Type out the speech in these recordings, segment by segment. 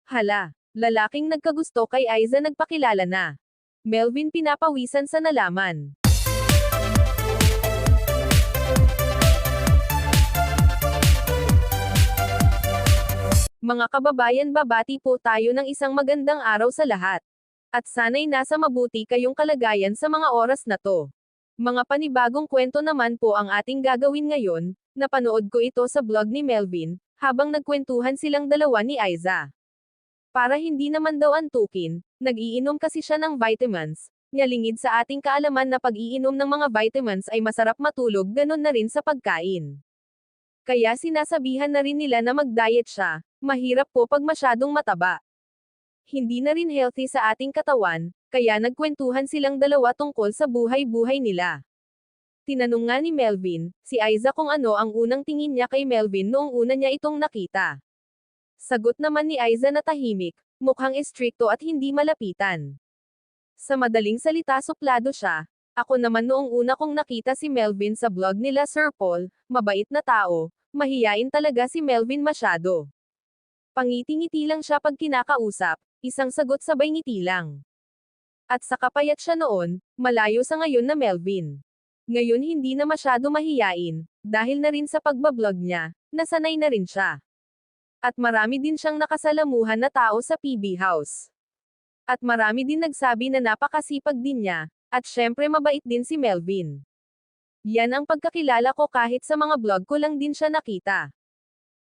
Hala, lalaking nagkagusto kay Aiza nagpakilala na. Melvin pinapawisan sa nalaman. Mga kababayan, babati po tayo ng isang magandang araw sa lahat. At sana'y nasa mabuti kayong kalagayan sa mga oras na to. Mga panibagong kwento naman po ang ating gagawin ngayon. Napanood ko ito sa blog ni Melvin, habang nagkwentuhan silang dalawa ni Aiza. Para hindi naman daw antukin, nag-iinom kasi siya ng vitamins. Nyalingid sa ating kaalaman na pag-iinom ng mga vitamins ay masarap matulog, ganun na rin sa pagkain. Kaya sinasabihan na rin nila na mag-diet siya, mahirap po pag masyadong mataba. Hindi na rin healthy sa ating katawan, kaya nagkwentuhan silang dalawa tungkol sa buhay-buhay nila. Tinanong nga ni Melvin, si Aiza kung ano ang unang tingin niya kay Melvin noong una niya itong nakita. Sagot naman ni Aiza na tahimik, mukhang estrikto at hindi malapitan. Sa madaling salita, suplado siya. Ako naman noong una kong nakita si Melvin sa blog nila Sir Paul, mabait na tao, mahiyain talaga si Melvin masyado. Pangiti-ngiti lang siya pag kinakausap, isang sagot sabay ngiti lang. At sa kapayat siya noon, malayo sa ngayon na Melvin. Ngayon hindi na masyado mahiyain, dahil na rin sa pagbablog niya, nasanay na rin siya. At marami din siyang nakasalamuhan na tao sa PB House. At marami din nagsabi na napakasipag din niya, at syempre mabait din si Melvin. Yan ang pagkakilala ko, kahit sa mga blog ko lang din siya nakita.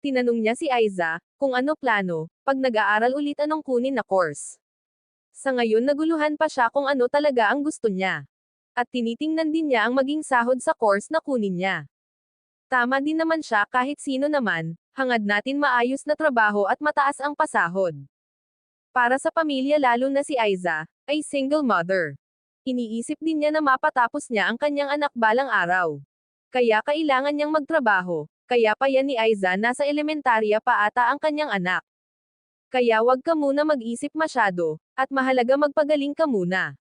Tinanong niya si Aiza, kung ano plano, pag nag-aaral ulit anong kunin na course. Sa ngayon naguluhan pa siya kung ano talaga ang gusto niya. At tinitingnan din niya ang maging sahod sa course na kunin niya. Tama din naman siya, kahit sino naman, hangad natin maayos na trabaho at mataas ang pasahod. Para sa pamilya, lalo na si Aiza, ay single mother. Iniisip din niya na mapatapos niya ang kanyang anak balang araw. Kaya kailangan niyang magtrabaho, kaya pa yan ni Aiza nasa elementarya pa ata ang kanyang anak. Kaya wag ka muna mag-isip masyado, at mahalaga magpagaling ka muna.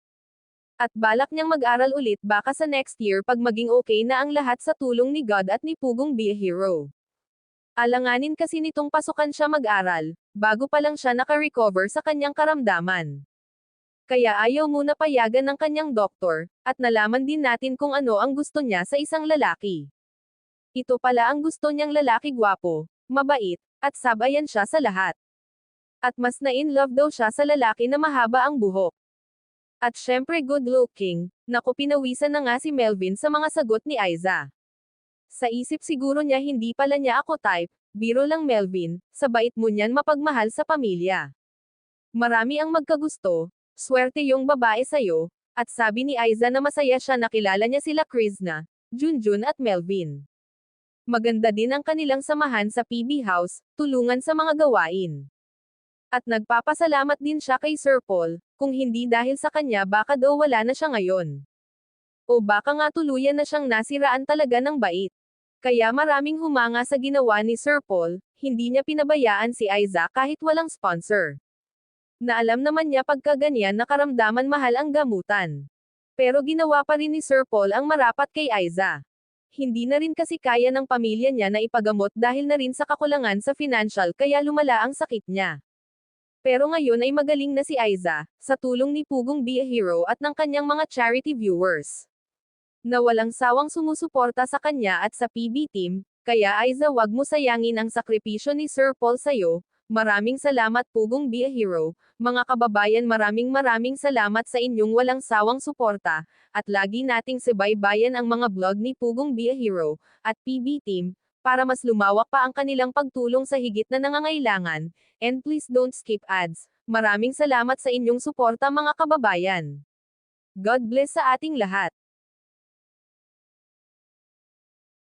At balak niyang mag-aral ulit baka sa next year pag maging okay na ang lahat sa tulong ni God at ni Pugong Be a Hero. Alanganin kasi nitong pasukan siya mag-aral, bago pa lang siya naka-recover sa kanyang karamdaman. Kaya ayaw muna payagan ng kanyang doktor, at nalaman din natin kung ano ang gusto niya sa isang lalaki. Ito pala ang gusto niyang lalaki: gwapo, mabait, at sabayan siya sa lahat. At mas na-in love daw siya sa lalaki na mahaba ang buhok. At syempre good looking. Naku, pinawisan na nga si Melvin sa mga sagot ni Aiza. Sa isip siguro niya hindi pala niya ako type, biro lang Melvin, sa bait mo niyan mapagmahal sa pamilya. Marami ang magkagusto, swerte yung babae sa'yo, at sabi ni Aiza na masaya siya nakilala niya sila Krishna, Junjun at Melvin. Maganda din ang kanilang samahan sa PB House, tulungan sa mga gawain. At nagpapasalamat din siya kay Sir Paul, kung hindi dahil sa kanya baka daw wala na siya ngayon. O baka nga tuluyan na siyang nasiraan talaga ng bait. Kaya maraming humanga sa ginawa ni Sir Paul, hindi niya pinabayaan si Aiza kahit walang sponsor. Na alam naman niya pagka ganyan nakaramdaman mahal ang gamutan. Pero ginawa pa rin ni Sir Paul ang marapat kay Aiza. Hindi na rin kasi kaya ng pamilya niya na ipagamot dahil na rin sa kakulangan sa financial, kaya lumala ang sakit niya. Pero ngayon ay magaling na si Aiza, sa tulong ni Pugong Be a Hero at ng kanyang mga charity viewers. Na walang sawang sumusuporta sa kanya at sa PB team, kaya Aiza, wag mo sayangin ang sakripisyo ni Sir Paul sa'yo. Maraming salamat Pugong Be a Hero, mga kababayan, maraming salamat sa inyong walang sawang suporta, at lagi nating subaybayan ang mga vlog ni Pugong Be a Hero, at PB team, para mas lumawak pa ang kanilang pagtulong sa higit na nangangailangan, and please don't skip ads. Maraming salamat sa inyong suporta mga kababayan. God bless sa ating lahat.